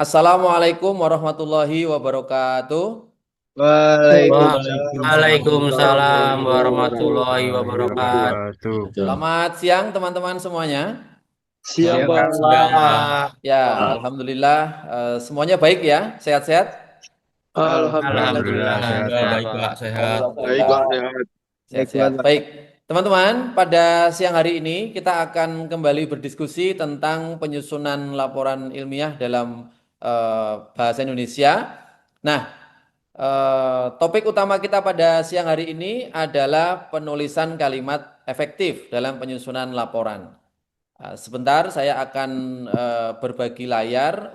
Assalamualaikum warahmatullahi wabarakatuh. Waalaikumsalam Waalaikumsalam warahmatullahi warahmatullahi wabarakatuh. wabarakatuh. Selamat siang teman-teman semuanya. Siang Siang Pak. Kak, siang Kak. Ya, alhamdulillah semuanya baik ya, sehat-sehat. Alhamdulillah Alhamdulillah sehat sehat juga Pak. baik Pak, sehat. Baik Alhamdulillah Pak sehat. Baik sehat sehat-sehat. Pak. Baik, teman-teman, pada siang hari ini kita akan kembali berdiskusi tentang penyusunan laporan ilmiah dalam bahasa Indonesia. Nah, topik utama kita pada siang hari ini adalah penulisan kalimat efektif dalam penyusunan laporan. Sebentar, saya akan berbagi layar.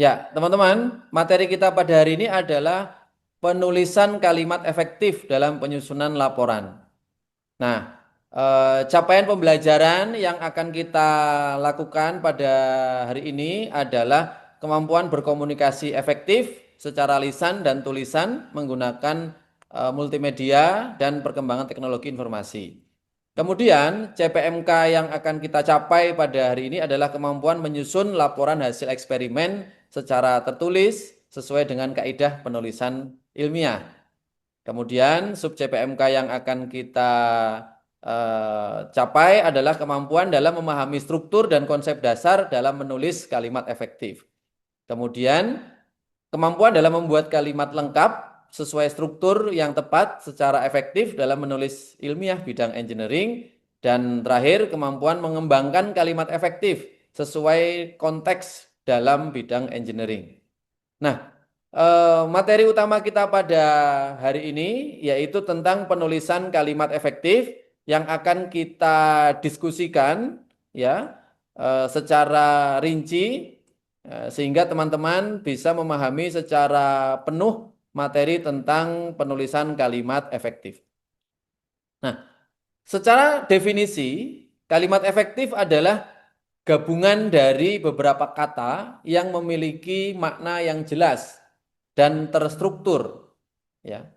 Ya, teman-teman, materi kita pada hari ini adalah penulisan kalimat efektif dalam penyusunan laporan. Nah, capaian pembelajaran yang akan kita lakukan pada hari ini adalah kemampuan berkomunikasi efektif secara lisan dan tulisan menggunakan multimedia dan perkembangan teknologi informasi. Kemudian CPMK yang akan kita capai pada hari ini adalah kemampuan menyusun laporan hasil eksperimen secara tertulis sesuai dengan kaidah penulisan ilmiah. Kemudian sub CPMK yang akan kita capai adalah kemampuan dalam memahami struktur dan konsep dasar dalam menulis kalimat efektif. Kemudian kemampuan dalam membuat kalimat lengkap sesuai struktur yang tepat secara efektif dalam menulis ilmiah bidang engineering. Dan terakhir, kemampuan mengembangkan kalimat efektif sesuai konteks dalam bidang engineering. Nah, materi utama kita pada hari ini yaitu tentang penulisan kalimat efektif yang akan kita diskusikan ya secara rinci sehingga teman-teman bisa memahami secara penuh materi tentang penulisan kalimat efektif. Nah, secara definisi, kalimat efektif adalah gabungan dari beberapa kata yang memiliki makna yang jelas dan terstruktur. Ya.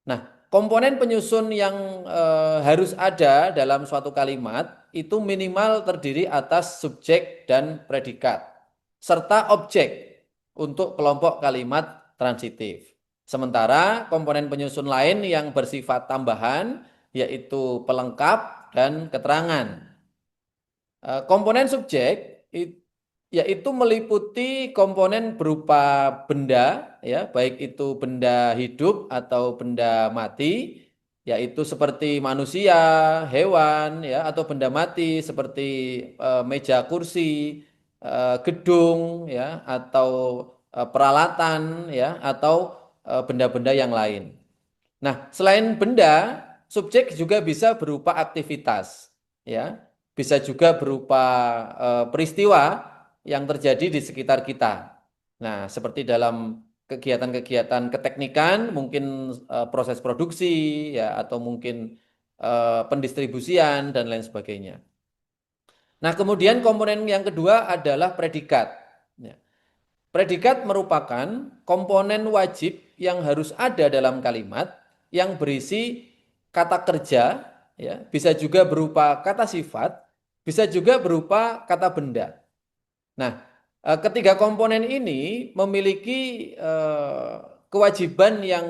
Nah, komponen penyusun yang harus ada dalam suatu kalimat itu minimal terdiri atas subjek dan predikat, serta objek untuk kelompok kalimat transitif. Sementara komponen penyusun lain yang bersifat tambahan yaitu pelengkap dan keterangan. Komponen subjek yaitu meliputi komponen berupa benda ya, baik itu benda hidup atau benda mati, yaitu seperti manusia, hewan ya, atau benda mati seperti meja kursi, gedung ya, atau peralatan ya, atau benda-benda yang lain. Nah, selain benda, subjek juga bisa berupa aktivitas, ya, bisa juga berupa peristiwa yang terjadi di sekitar kita. Nah, seperti dalam kegiatan-kegiatan keteknikan, mungkin proses produksi, ya, atau mungkin pendistribusian dan lain sebagainya. Nah, kemudian komponen yang kedua adalah predikat. Ya. Predikat merupakan komponen wajib yang harus ada dalam kalimat yang berisi kata kerja, ya, bisa juga berupa kata sifat, bisa juga berupa kata benda. Nah, ketiga komponen ini memiliki kewajiban yang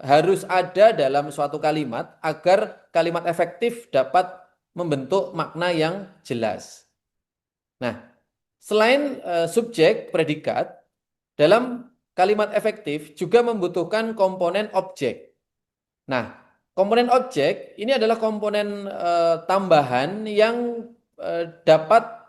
harus ada dalam suatu kalimat agar kalimat efektif dapat membentuk makna yang jelas. Nah, selain subjek, predikat, dalam kalimat efektif juga membutuhkan komponen objek. Nah, komponen objek ini adalah komponen tambahan yang dapat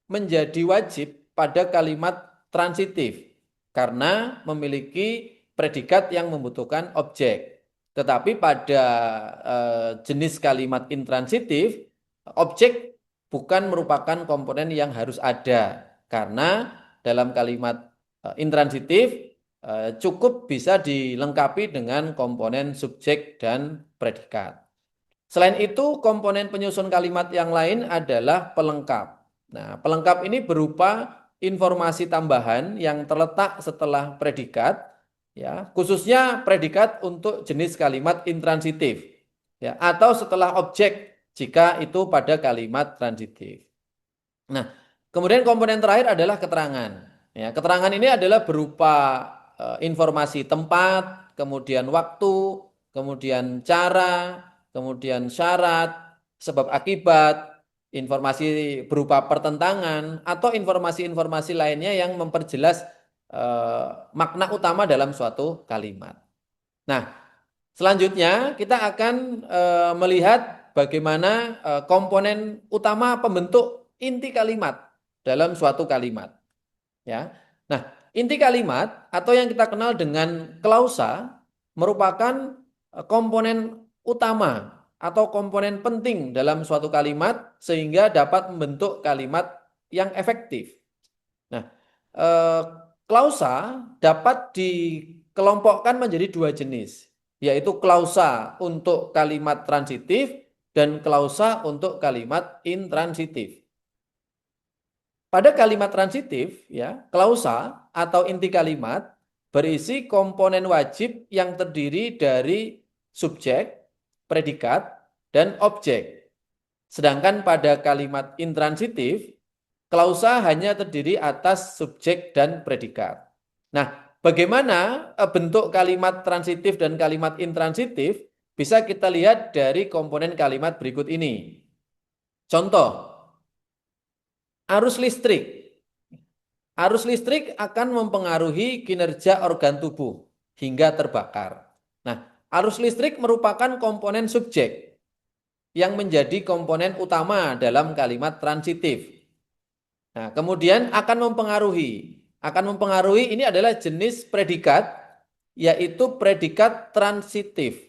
menjadi wajib pada kalimat transitif karena memiliki predikat yang membutuhkan objek. Tetapi pada jenis kalimat intransitif, objek bukan merupakan komponen yang harus ada karena dalam kalimat intransitif cukup bisa dilengkapi dengan komponen subjek dan predikat. Selain itu, komponen penyusun kalimat yang lain adalah pelengkap. Nah, pelengkap ini berupa informasi tambahan yang terletak setelah predikat, ya, khususnya predikat untuk jenis kalimat intransitif, ya, atau setelah objek jika itu pada kalimat transitif. Nah, kemudian komponen terakhir adalah keterangan. Ya, keterangan ini adalah berupa informasi tempat, kemudian waktu, kemudian cara, kemudian syarat, sebab akibat, informasi berupa pertentangan, atau informasi-informasi lainnya yang memperjelas makna utama dalam suatu kalimat. Nah, selanjutnya kita akan melihat bagaimana komponen utama pembentuk inti kalimat dalam suatu kalimat. Ya. Nah, inti kalimat atau yang kita kenal dengan klausa merupakan komponen utama atau komponen penting dalam suatu kalimat sehingga dapat membentuk kalimat yang efektif. Nah, klausa dapat dikelompokkan menjadi dua jenis, yaitu klausa untuk kalimat transitif dan klausa untuk kalimat intransitif. Pada kalimat transitif, ya, klausa atau inti kalimat berisi komponen wajib yang terdiri dari subjek, predikat, dan objek. Sedangkan pada kalimat intransitif, klausa hanya terdiri atas subjek dan predikat. Nah, bagaimana bentuk kalimat transitif dan kalimat intransitif bisa kita lihat dari komponen kalimat berikut ini. Contoh, arus listrik. Arus listrik akan mempengaruhi kinerja organ tubuh hingga terbakar. Nah, arus listrik merupakan komponen subjek yang menjadi komponen utama dalam kalimat transitif. Nah, kemudian akan mempengaruhi ini adalah jenis predikat, yaitu predikat transitif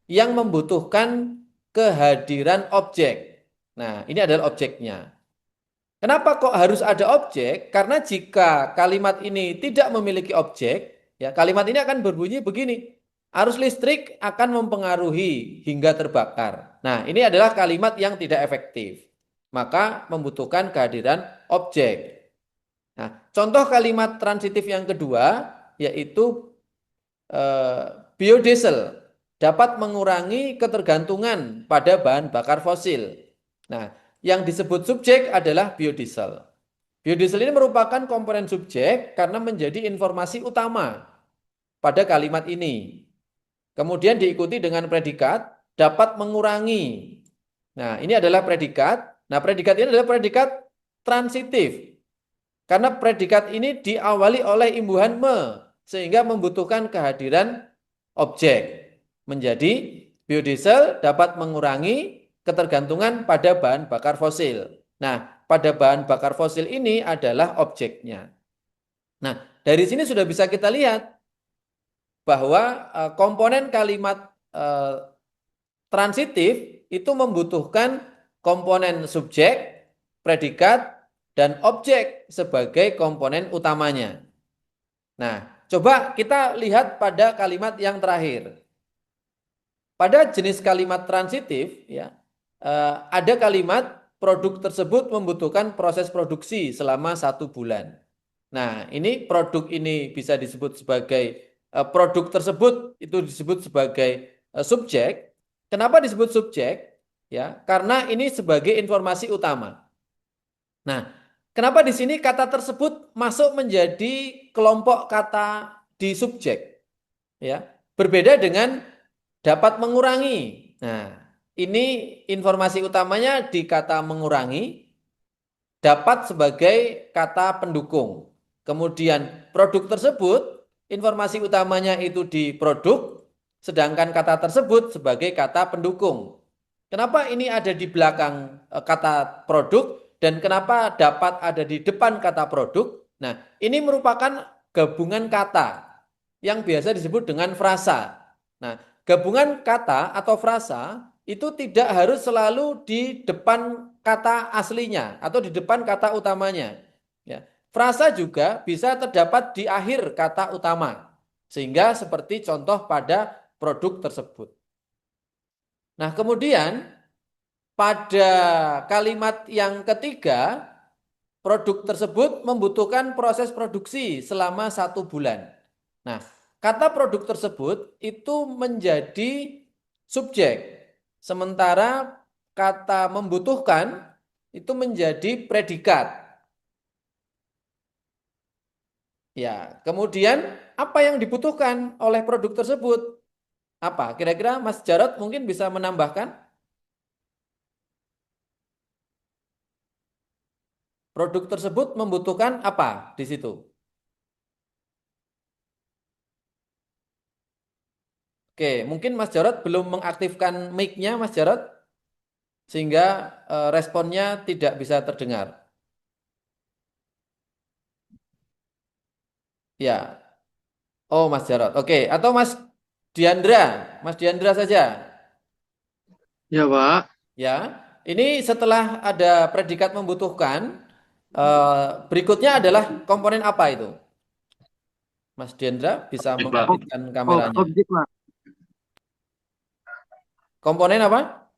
yang membutuhkan kehadiran objek. Nah, ini adalah objeknya. Kenapa kok harus ada objek? Karena jika kalimat ini tidak memiliki objek, ya kalimat ini akan berbunyi begini. Arus listrik akan mempengaruhi hingga terbakar. Nah, ini adalah kalimat yang tidak efektif. Maka membutuhkan kehadiran objek. Nah, contoh kalimat transitif yang kedua yaitu biodiesel dapat mengurangi ketergantungan pada bahan bakar fosil. Nah, yang disebut subjek adalah biodiesel. Biodiesel ini merupakan komponen subjek karena menjadi informasi utama pada kalimat ini. Kemudian diikuti dengan predikat dapat mengurangi. Nah, ini adalah predikat. Nah, predikat ini adalah predikat transitif. Karena predikat ini diawali oleh imbuhan me sehingga membutuhkan kehadiran objek. Menjadi biodiesel dapat mengurangi ketergantungan pada bahan bakar fosil. Nah, pada bahan bakar fosil ini adalah objeknya. Nah, dari sini sudah bisa kita lihat bahwa komponen kalimat transitif itu membutuhkan komponen subjek, predikat, dan objek sebagai komponen utamanya. Nah, coba kita lihat pada kalimat yang terakhir. Pada jenis kalimat transitif, ya, ada kalimat produk tersebut membutuhkan proses produksi selama 1 bulan. Nah, ini produk ini bisa disebut sebagai produk tersebut itu disebut sebagai subjek. Kenapa disebut subjek? Ya, karena ini sebagai informasi utama. Nah, kenapa di sini kata tersebut masuk menjadi kelompok kata di subjek? Ya, berbeda dengan dapat mengurangi. Nah, ini informasi utamanya di kata mengurangi, dapat sebagai kata pendukung. Kemudian produk tersebut, informasi utamanya itu di produk, sedangkan kata tersebut sebagai kata pendukung. Kenapa ini ada di belakang kata produk dan kenapa dapat ada di depan kata produk? Nah, ini merupakan gabungan kata yang biasa disebut dengan frasa. Nah, gabungan kata atau frasa itu tidak harus selalu di depan kata aslinya atau di depan kata utamanya. Ya. Frasa juga bisa terdapat di akhir kata utama. Sehingga seperti contoh pada produk tersebut. Nah, kemudian pada kalimat yang ketiga, produk tersebut membutuhkan proses produksi selama 1 bulan. Nah, kata produk tersebut itu menjadi subjek. Sementara kata membutuhkan itu menjadi predikat. Ya, kemudian apa yang dibutuhkan oleh produk tersebut? Apa? Kira-kira Mas Jarot mungkin bisa menambahkan? Produk tersebut membutuhkan apa di situ? Oke, mungkin Mas Jarot belum mengaktifkan mic-nya Mas Jarot sehingga responnya tidak bisa terdengar. Ya. Oh, Mas Jarot. Oke, atau Mas Diandra. Mas Diandra saja. Ya, Pak. Ya. Ini setelah ada predikat membutuhkan, berikutnya adalah komponen apa itu? Mas Diandra bisa Objek, Pak. mengaktifkan kameranya. Objek, Pak. Komponen apa?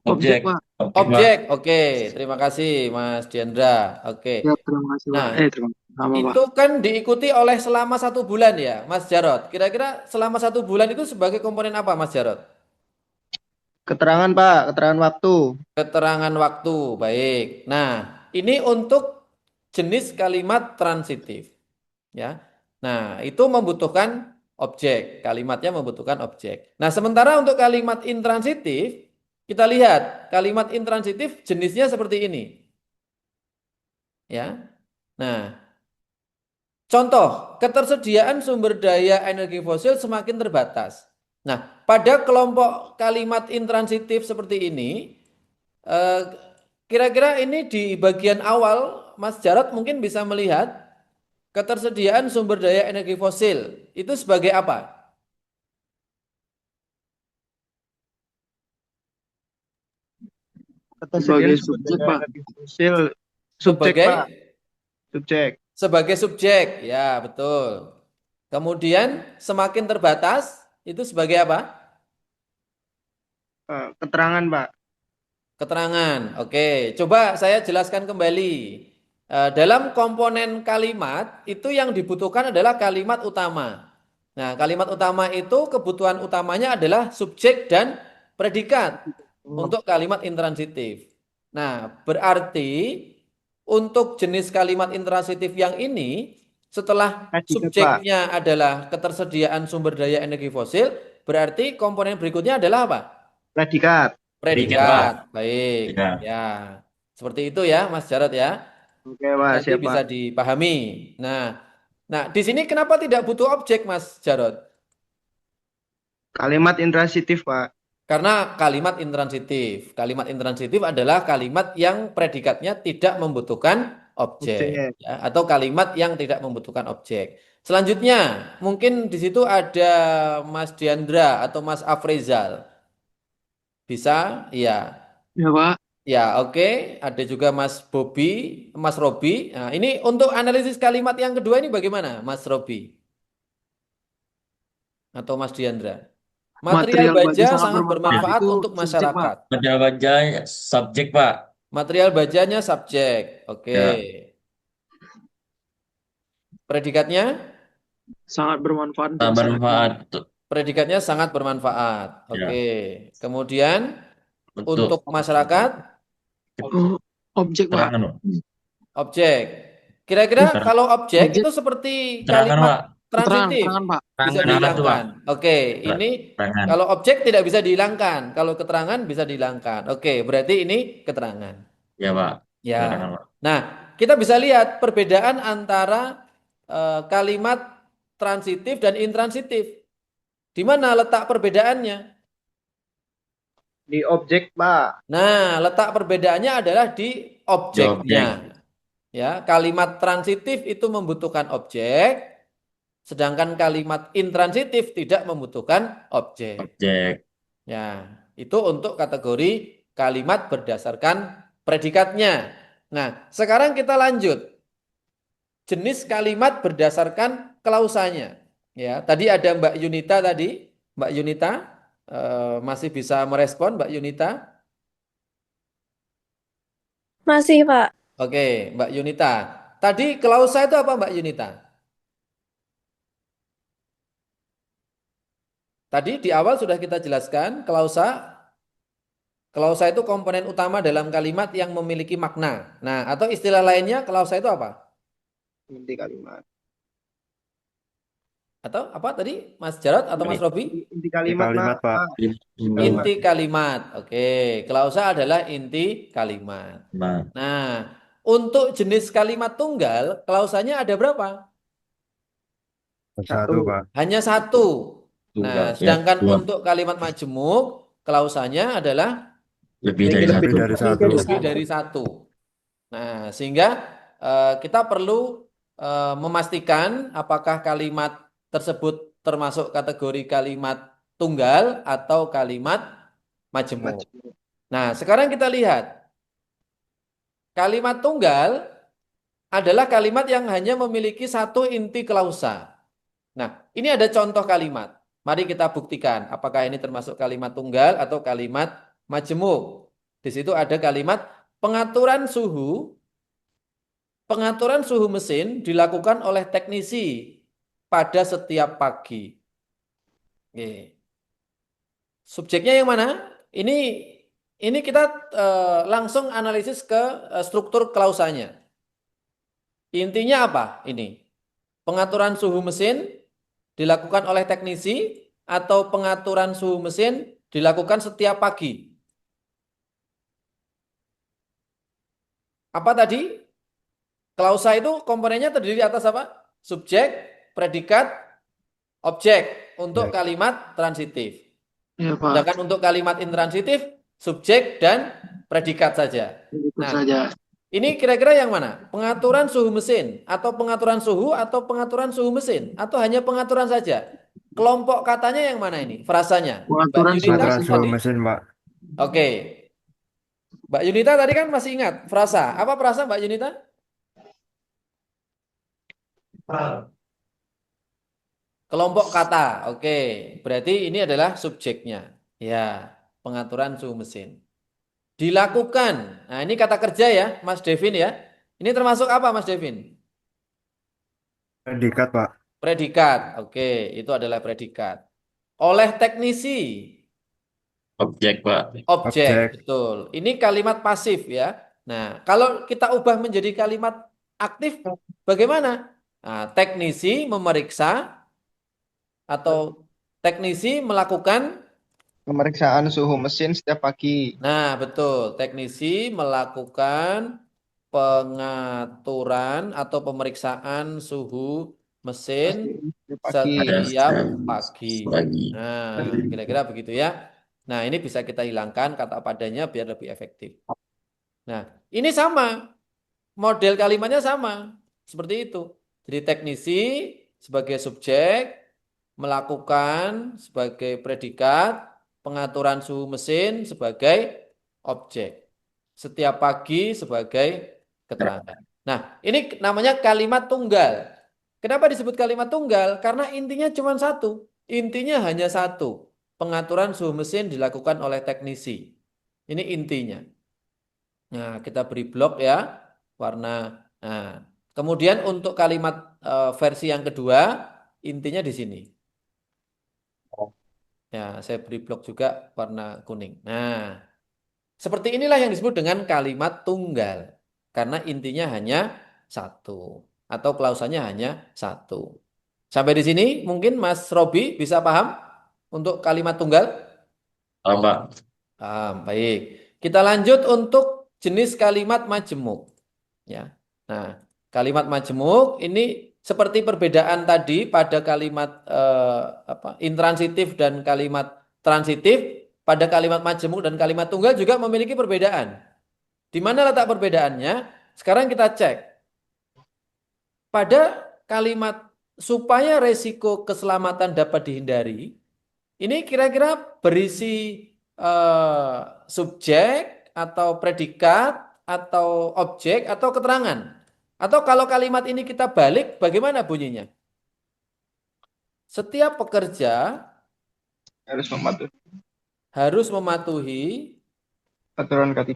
Objek, Objek. Pak. Objek, Pak. Objek. Oke, terima kasih Mas Diandra. Oke. Ya, terima kasih, Pak. Nah, Terima kasih. Sama, Pak. itu kan diikuti oleh selama 1 bulan ya, Mas Jarot. Kira-kira selama 1 bulan itu sebagai komponen apa, Mas Jarot? Keterangan, Pak. Keterangan waktu. Keterangan waktu, baik. Nah, ini untuk jenis kalimat transitif, ya. Nah, itu membutuhkan objek. Kalimatnya membutuhkan objek. Nah, sementara untuk kalimat intransitif, kita lihat kalimat intransitif jenisnya seperti ini, ya. Nah, contoh, ketersediaan sumber daya energi fosil semakin terbatas. Nah, pada kelompok kalimat intransitif seperti ini, eh, kira-kira ini di bagian awal, Mas Jarot mungkin bisa melihat ketersediaan sumber daya energi fosil itu sebagai apa? Sebagai subjek, Pak. Fosil, subjek, Sebagai Pak. Subjek. sebagai subjek, ya betul. Kemudian semakin terbatas itu sebagai apa? Keterangan, Pak. Keterangan. Oke, coba saya jelaskan kembali. Dalam komponen kalimat itu yang dibutuhkan adalah kalimat utama. Nah, kalimat utama itu kebutuhan utamanya adalah subjek dan predikat untuk kalimat intransitif. Nah, berarti untuk jenis kalimat intransitif yang ini setelah Predikat, Pak. subjeknya adalah ketersediaan sumber daya energi fosil, berarti komponen berikutnya adalah apa? Predikat. Predikat, baik. Predikat. Ya, seperti itu ya, Mas Jarot ya. Oke, Pak. Nanti Siap, bisa Pak. dipahami. Nah, di sini kenapa tidak butuh objek, Mas Jarot? Kalimat intransitif, Pak. Karena kalimat intransitif. Kalimat intransitif adalah kalimat yang predikatnya tidak membutuhkan objek, Objek. ya, atau kalimat yang tidak membutuhkan objek. Selanjutnya, mungkin di situ ada Mas Diandra atau Mas Afrizal. Bisa? Iya. Ya, Pak. Ya, oke. Ada juga Mas Bobby, Mas Robi. Nah, ini untuk analisis kalimat yang kedua ini bagaimana, Mas Robi atau Mas Diandra? Material baja sangat bermanfaat itu untuk subjek, Pak. masyarakat. Material baja subjek, Pak. Material bajanya subjek. Oke. Ya. Predikatnya? Sangat bermanfaat Tak bermanfaat. Predikatnya sangat bermanfaat. Ya. Oke. Kemudian Untuk untuk masyarakat, Objek, Pak. keterangan, Pak. objek. Kira-kira Keterangan. kalau objek Objek. itu seperti Keterangan, Pak. kalimat transitif. Keterangan, Pak. Bisa Keterangan itu, Pak. dihilangkan. Oke, ini Keterangan. kalau objek tidak bisa dihilangkan, kalau keterangan bisa dihilangkan. Oke, berarti ini keterangan. Ya, Pak. Ya. Keterangan, Pak. Nah, kita bisa lihat perbedaan antara kalimat transitif dan intransitif. Di mana letak perbedaannya? Di objek, Pak. Nah, letak perbedaannya adalah di objeknya. Ya, kalimat transitif itu membutuhkan objek, sedangkan kalimat intransitif tidak membutuhkan objek. Objek. Ya, itu untuk kategori kalimat berdasarkan predikatnya. Nah, sekarang kita lanjut. Jenis kalimat berdasarkan klausanya. Ya, tadi ada Mbak Yunita tadi. Mbak Yunita masih bisa merespon, Mbak Yunita? Masih, Pak. Oke, Mbak Yunita. Tadi klausa itu apa, Mbak Yunita? Tadi di awal sudah kita jelaskan, klausa itu komponen utama dalam kalimat yang memiliki makna. Nah, atau istilah lainnya klausa itu apa? Inti kalimat. Atau apa tadi, Mas Jarod atau Mas Robi? Inti kalimat, kalimat, Pak. Pak. Kalimat. Inti kalimat. Oke, klausa adalah inti kalimat. Nah, Nah, untuk jenis kalimat tunggal, klausanya ada berapa? Satu, Pak. Hanya satu. tunggal Nah, ya, sedangkan dua. untuk kalimat majemuk, klausanya adalah Lebih dari Lebih satu. dari satu. lebih dari satu. Nah, sehingga kita perlu memastikan apakah kalimat tersebut termasuk kategori kalimat tunggal atau kalimat majemuk. Nah, sekarang kita lihat. Kalimat tunggal adalah kalimat yang hanya memiliki satu inti klausa. Nah, ini ada contoh kalimat. Mari kita buktikan apakah ini termasuk kalimat tunggal atau kalimat majemuk. Di situ ada kalimat pengaturan suhu. Pengaturan suhu mesin dilakukan oleh teknisi pada setiap pagi. Oke. Subjeknya yang mana? Ini kita langsung analisis ke struktur klausanya. Intinya apa ini? Pengaturan suhu mesin dilakukan oleh teknisi atau pengaturan suhu mesin dilakukan setiap pagi? Apa tadi? Klausa itu komponennya terdiri atas apa? Subjek, predikat, objek untuk kalimat transitif. Ya, Pak. Sedangkan untuk kalimat intransitif, subjek dan predikat saja. Itu Nah, saja. ini kira-kira yang mana? Pengaturan suhu mesin atau pengaturan suhu atau pengaturan suhu mesin atau hanya pengaturan saja? Kelompok katanya yang mana ini? Frasanya? Pengaturan Mbak Yunita Pengaturan suhu tadi. mesin, Pak. Oke. Mbak Yunita tadi kan masih ingat frasa. Apa frasa Mbak Yunita? Kelompok kata. Oke. Berarti ini adalah subjeknya. Ya, pengaturan suhu mesin. Dilakukan. Nah, ini kata kerja ya, Mas Devin ya. Ini termasuk apa, Mas Devin? Predikat, Pak. Predikat. Oke, itu adalah predikat. Oleh teknisi. Objek, Pak. Objek, betul. Ini kalimat pasif ya. Nah, kalau kita ubah menjadi kalimat aktif, bagaimana? Nah, teknisi memeriksa atau teknisi melakukan. Pemeriksaan suhu mesin setiap pagi. Nah, betul. Teknisi melakukan pengaturan atau pemeriksaan suhu mesin setiap pagi. Nah, kira-kira begitu ya. Nah, ini bisa kita hilangkan kata padanya biar lebih efektif. Nah, ini sama. Model kalimatnya sama. Seperti itu. Jadi teknisi sebagai subjek, melakukan sebagai predikat, pengaturan suhu mesin sebagai objek. Setiap pagi sebagai keterangan. Nah, ini namanya kalimat tunggal. Kenapa disebut kalimat tunggal? Karena intinya cuma satu. Intinya hanya satu. Pengaturan suhu mesin dilakukan oleh teknisi. Ini intinya. Nah, kita beri blok ya, warna. Nah, kemudian untuk kalimat versi yang kedua, intinya di sini. Ya, saya beri blok juga warna kuning. Nah, seperti inilah yang disebut dengan kalimat tunggal. Karena intinya hanya satu. Atau klausanya hanya satu. Sampai di sini mungkin Mas Robi bisa paham untuk kalimat tunggal? Paham, Pak. Baik. Kita lanjut untuk jenis kalimat majemuk. Ya. Nah, kalimat majemuk ini seperti perbedaan tadi pada kalimat intransitif dan kalimat transitif, pada kalimat majemuk dan kalimat tunggal juga memiliki perbedaan. Di mana letak perbedaannya? Sekarang kita cek. Pada kalimat supaya resiko keselamatan dapat dihindari, ini kira-kira berisi subjek atau predikat atau objek atau keterangan. Atau kalau kalimat ini kita balik, bagaimana bunyinya? Setiap pekerja harus mematuhi aturan K3.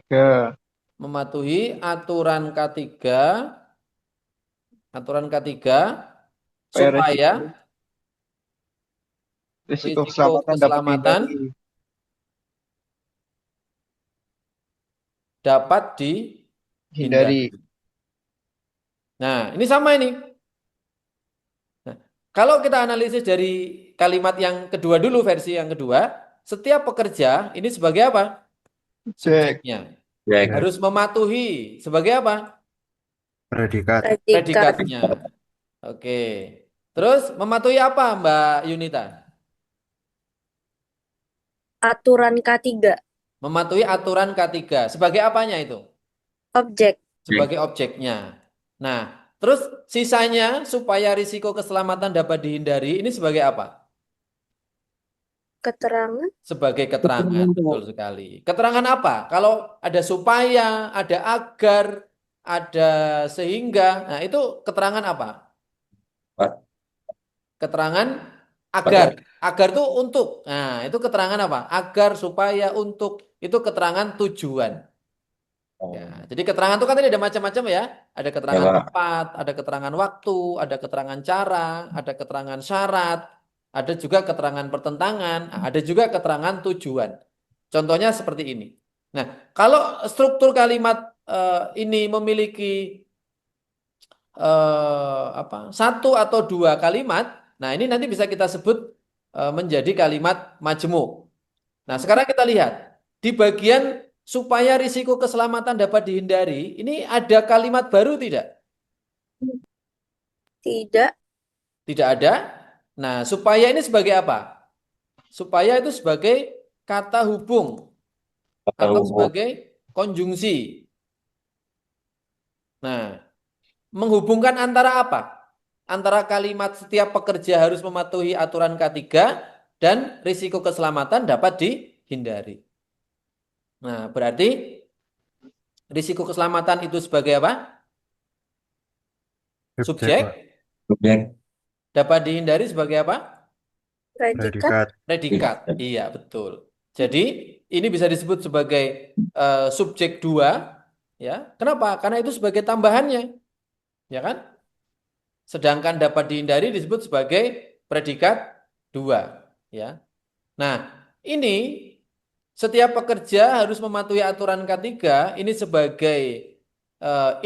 Aturan K3 supaya risiko keselamatan dapat dihindari. Nah, ini sama ini. Nah, Kalau kita analisis dari kalimat yang kedua dulu, versi yang kedua, setiap pekerja ini sebagai apa? Objek. Subjeknya. Objek. Harus mematuhi sebagai apa? Predikat. Predikat. Predikatnya. Oke. Terus mematuhi apa, Mbak Yunita? Aturan K3. Mematuhi aturan K3. Sebagai apanya itu? Objek. Sebagai objeknya. Nah, terus sisanya supaya risiko keselamatan dapat dihindari, ini sebagai apa? Keterangan. Sebagai keterangan, Keterangan, Pak. betul sekali. Keterangan apa? Kalau ada supaya, ada agar, ada sehingga, nah itu keterangan apa? Pak. Keterangan agar. Agar itu untuk. Nah, itu keterangan apa? Agar, supaya, untuk. Itu keterangan tujuan. Ya, jadi keterangan itu kan tadi ada macam-macam ya. Ada keterangan Ya, Pak. tempat, ada keterangan waktu, ada keterangan cara, ada keterangan syarat, ada juga keterangan pertentangan, ada juga keterangan tujuan. Contohnya seperti ini. Nah, kalau struktur kalimat ini memiliki satu atau dua kalimat, nah ini nanti bisa kita sebut menjadi kalimat majemuk. Nah, sekarang kita lihat di bagian supaya risiko keselamatan dapat dihindari, ini ada kalimat baru tidak? Tidak. Tidak ada. Nah, supaya ini sebagai apa? Supaya itu sebagai kata hubung Kata atau hubung. sebagai konjungsi. Nah, menghubungkan antara apa? Antara kalimat setiap pekerja harus mematuhi aturan K3 dan risiko keselamatan dapat dihindari. Nah, berarti risiko keselamatan itu sebagai apa? Subjek. Pak. Objek. Dapat dihindari sebagai apa? Predikat. Predikat. Iya, betul. Jadi, ini bisa disebut sebagai subjek 2, ya. Kenapa? Karena itu sebagai tambahannya. Ya kan? Sedangkan dapat dihindari disebut sebagai predikat 2, ya. Nah, ini setiap pekerja harus mematuhi aturan K3, ini sebagai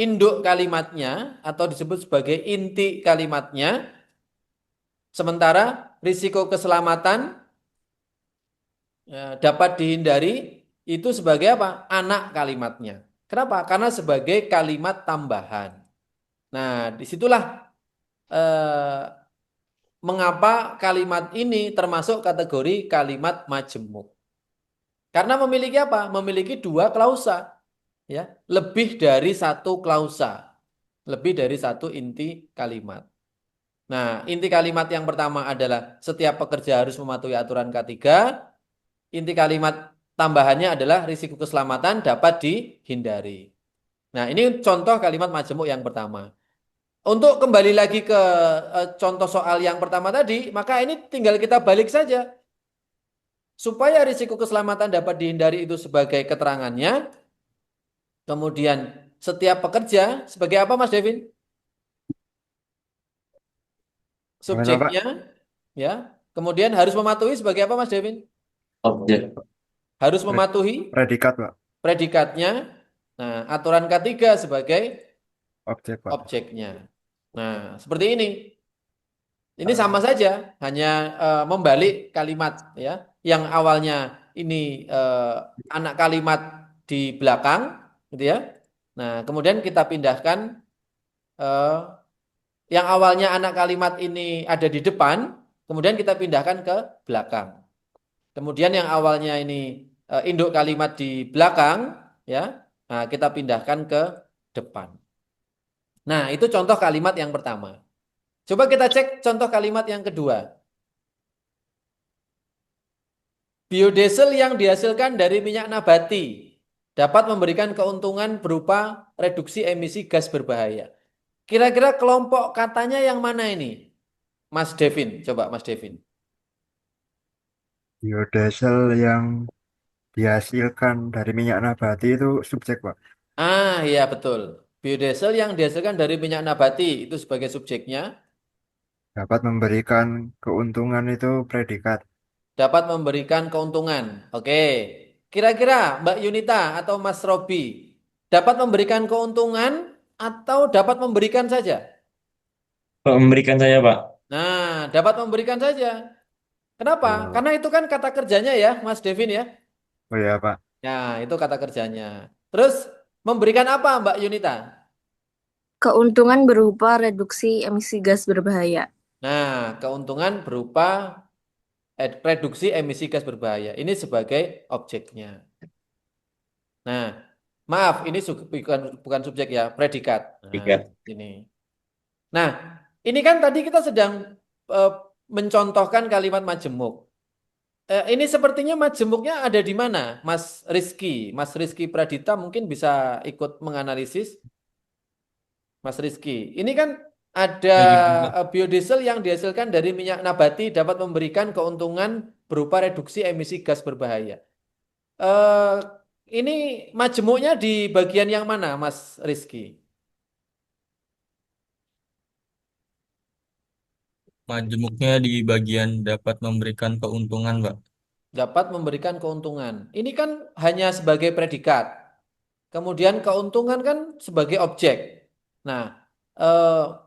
induk kalimatnya atau disebut sebagai inti kalimatnya. Sementara risiko keselamatan dapat dihindari itu sebagai apa? Anak kalimatnya. Kenapa? Karena sebagai kalimat tambahan. Nah, disitulah mengapa kalimat ini termasuk kategori kalimat majemuk. Karena memiliki apa? Memiliki dua klausa, ya, lebih dari satu klausa, lebih dari satu inti kalimat. Nah, inti kalimat yang pertama adalah setiap pekerja harus mematuhi aturan K3. Inti kalimat tambahannya adalah risiko keselamatan dapat dihindari. Nah, ini contoh kalimat majemuk yang pertama. Untuk kembali lagi ke contoh soal yang pertama tadi, maka ini tinggal kita balik saja. Supaya risiko keselamatan dapat dihindari itu sebagai keterangannya. Kemudian setiap pekerja sebagai apa, Mas Devin? Subjeknya, ya. Kemudian harus mematuhi sebagai apa, Mas Devin? Objek. Harus mematuhi Predikat, Pak. predikatnya. Nah, aturan K3 sebagai Objek, Pak. objeknya. Nah, seperti ini. Ini sama saja, hanya membalik kalimat, ya. Yang awalnya ini anak kalimat di belakang, gitu ya. Nah, kemudian kita pindahkan yang awalnya anak kalimat ini ada di depan, kemudian kita pindahkan ke belakang. Kemudian yang awalnya ini induk kalimat di belakang, ya, nah kita pindahkan ke depan. Nah, itu contoh kalimat yang pertama. Coba kita cek contoh kalimat yang kedua. Biodiesel yang dihasilkan dari minyak nabati dapat memberikan keuntungan berupa reduksi emisi gas berbahaya. Kira-kira kelompok katanya yang mana ini? Mas Devin, coba Mas Devin. Biodiesel yang dihasilkan dari minyak nabati itu subjek, Pak. Ah, iya betul. Biodiesel yang dihasilkan dari minyak nabati itu sebagai subjeknya Dapat memberikan keuntungan itu predikat. dapat memberikan keuntungan. Oke. Kira-kira Mbak Yunita atau Mas Robi dapat memberikan keuntungan atau dapat memberikan saja? Pak, memberikan saya, Pak. Nah, dapat memberikan saja. Kenapa? Oh, Karena itu kan kata kerjanya ya, Mas Devin ya. oh ya Pak. Nah, itu kata kerjanya. Terus memberikan apa, Mbak Yunita? Keuntungan berupa reduksi emisi gas berbahaya. Nah, keuntungan berupa reduksi emisi gas berbahaya. Ini sebagai objeknya. Nah, maaf, ini bukan subjek ya, predikat. Nah, Predikat. ini. Nah, ini kan tadi kita sedang mencontohkan kalimat majemuk. Ini sepertinya majemuknya ada di mana, Mas Rizky? Mas Rizky Pradita mungkin bisa ikut menganalisis. Mas Rizky, ini kan ada biodiesel yang dihasilkan dari minyak nabati dapat memberikan keuntungan berupa reduksi emisi gas berbahaya. Eh, ini majemuknya di bagian yang mana, Mas Rizky? Majemuknya di bagian dapat memberikan keuntungan, Pak. Dapat memberikan keuntungan. Ini kan hanya sebagai predikat. Kemudian keuntungan kan sebagai objek. Nah,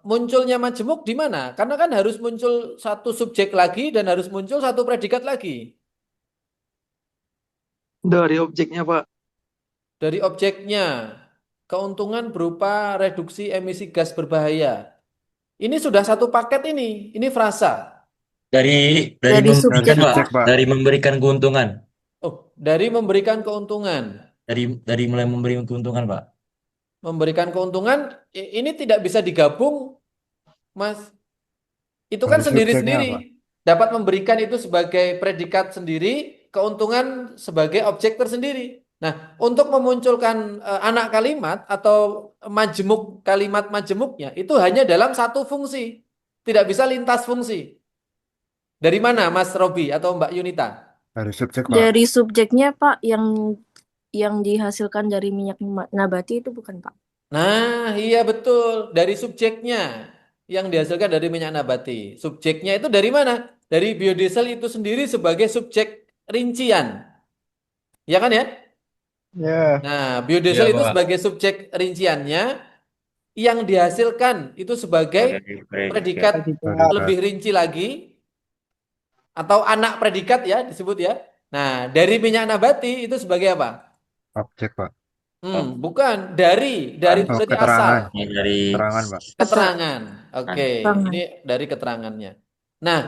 munculnya majemuk di mana? Karena kan harus muncul satu subjek lagi dan harus muncul satu predikat lagi. Dari objeknya, Pak. Dari objeknya, keuntungan berupa reduksi emisi gas berbahaya. Ini sudah satu paket ini frasa. Dari Dari memberikan, subjek, Pak. Subjek Pak. Dari memberikan keuntungan. Oh, dari memberikan keuntungan. Dari mulai memberi keuntungan, Pak. Memberikan keuntungan, ini tidak bisa digabung, Mas. Itu kan Dari subjeknya apa? sendiri-sendiri. Dapat memberikan itu sebagai predikat sendiri, keuntungan sebagai objek tersendiri. Nah, untuk memunculkan anak kalimat atau majemuk kalimat majemuknya itu hanya dalam satu fungsi. Tidak bisa lintas fungsi. Dari mana, Mas Robi atau Mbak Yunita? Dari subjek Pak. Dari subjeknya, Pak, yang dihasilkan dari minyak nabati itu bukan, Pak? Nah, iya betul. Dari subjeknya yang dihasilkan dari minyak nabati. Subjeknya itu dari mana? Dari biodiesel itu sendiri sebagai subjek rincian. Ya kan ya? Ya. Nah, biodiesel Iya, itu Pak. sebagai subjek rinciannya, yang dihasilkan itu sebagai predikat Predikat. lebih rinci lagi, atau anak predikat ya disebut ya. Nah, dari minyak nabati itu sebagai apa? Objek Pak. Bukan. Dari itu Oh, berarti keterangan. asal. Ini dari Keterangan Pak. Keterangan. Oke, Keterangan. ini dari keterangannya. Nah,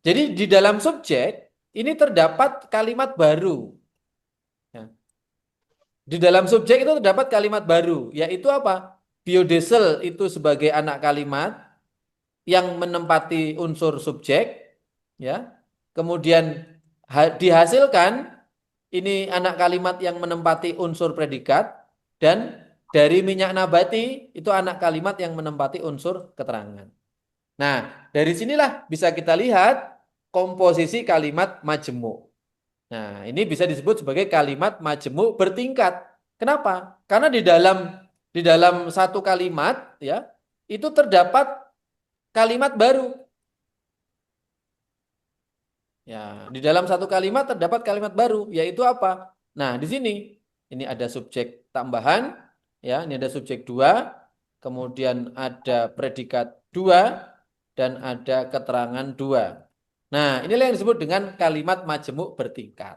jadi di dalam subjek ini terdapat kalimat baru. Ya. Di dalam subjek itu terdapat kalimat baru, yaitu apa? Biodiesel itu sebagai anak kalimat yang menempati unsur subjek, ya. Kemudian dihasilkan ini anak kalimat yang menempati unsur predikat, dan dari minyak nabati itu anak kalimat yang menempati unsur keterangan. Nah, dari sinilah bisa kita lihat komposisi kalimat majemuk. Nah, ini bisa disebut sebagai kalimat majemuk bertingkat. Kenapa? Karena di dalam satu kalimat ya, itu terdapat kalimat baru. Ya, di dalam satu kalimat terdapat kalimat baru, yaitu apa? Nah, di sini ini ada subjek tambahan, ya, ini ada subjek 2, kemudian ada predikat 2, dan ada keterangan 2. Nah, inilah yang disebut dengan kalimat majemuk bertingkat.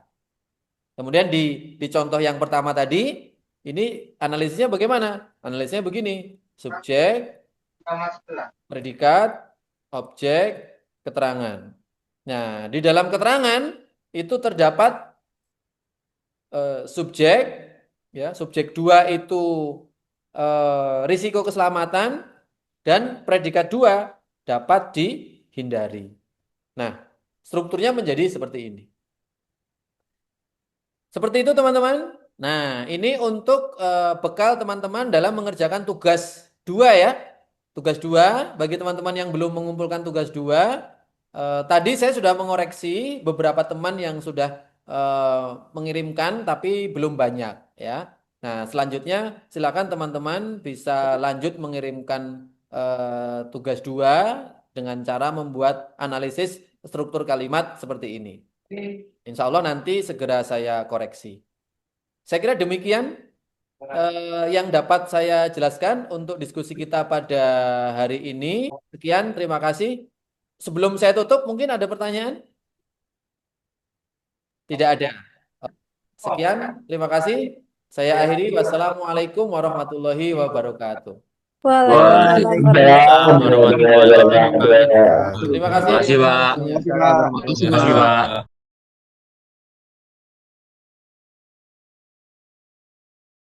Kemudian di contoh yang pertama tadi, ini analisisnya bagaimana? Analisisnya begini, subjek, predikat, objek, keterangan. Nah, di dalam keterangan itu terdapat subjek, ya, subjek 2 itu risiko keselamatan, dan predikat 2 dapat dihindari. Nah, strukturnya menjadi seperti ini. Seperti itu teman-teman. Nah, ini untuk bekal teman-teman dalam mengerjakan tugas 2 ya. Tugas 2 bagi teman-teman yang belum mengumpulkan tugas 2. Tadi saya sudah mengoreksi beberapa teman yang sudah mengirimkan tapi belum banyak ya. Nah, selanjutnya silakan teman-teman bisa lanjut mengirimkan tugas 2 dengan cara membuat analisis struktur kalimat seperti ini. Insya Allah nanti segera saya koreksi. Saya kira demikian yang dapat saya jelaskan untuk diskusi kita pada hari ini. Sekian, terima kasih. Sebelum saya tutup, mungkin ada pertanyaan? Tidak ada. Sekian, terima kasih. Saya akhiri. Wassalamualaikum warahmatullahi wabarakatuh. Waalaikumsalam warahmatullahi Waalaikumsalam warahmatullahi wabarakatuh. Terima kasih. Terima kasih, Pak. Terima kasih, Pak. Terima kasih, Pak.